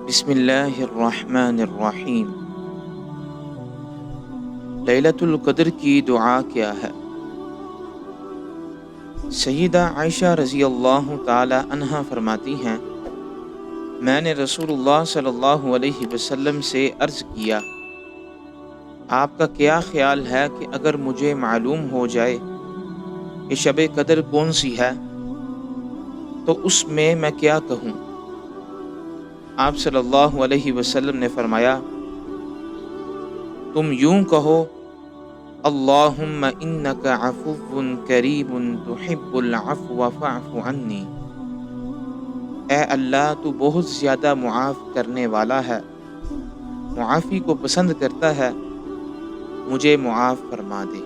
بسم اللہ الرحمن الرحیم۔ لیلۃ القدر کی دعا کیا ہے؟ سیدہ عائشہ رضی اللہ تعالی عنہا فرماتی ہیں، میں نے رسول اللہ صلی اللہ علیہ وسلم سے عرض کیا، آپ کا کیا خیال ہے کہ اگر مجھے معلوم ہو جائے کہ شب قدر کون سی ہے تو اس میں کیا کہوں؟ آپ صلی اللہ علیہ وسلم نے فرمایا، تم یوں کہو، اللہم انک عفو کریم تحب العفو فاعف عنی۔ اے اللہ، تو بہت زیادہ معاف کرنے والا ہے، معافی کو پسند کرتا ہے، مجھے معاف فرما دے۔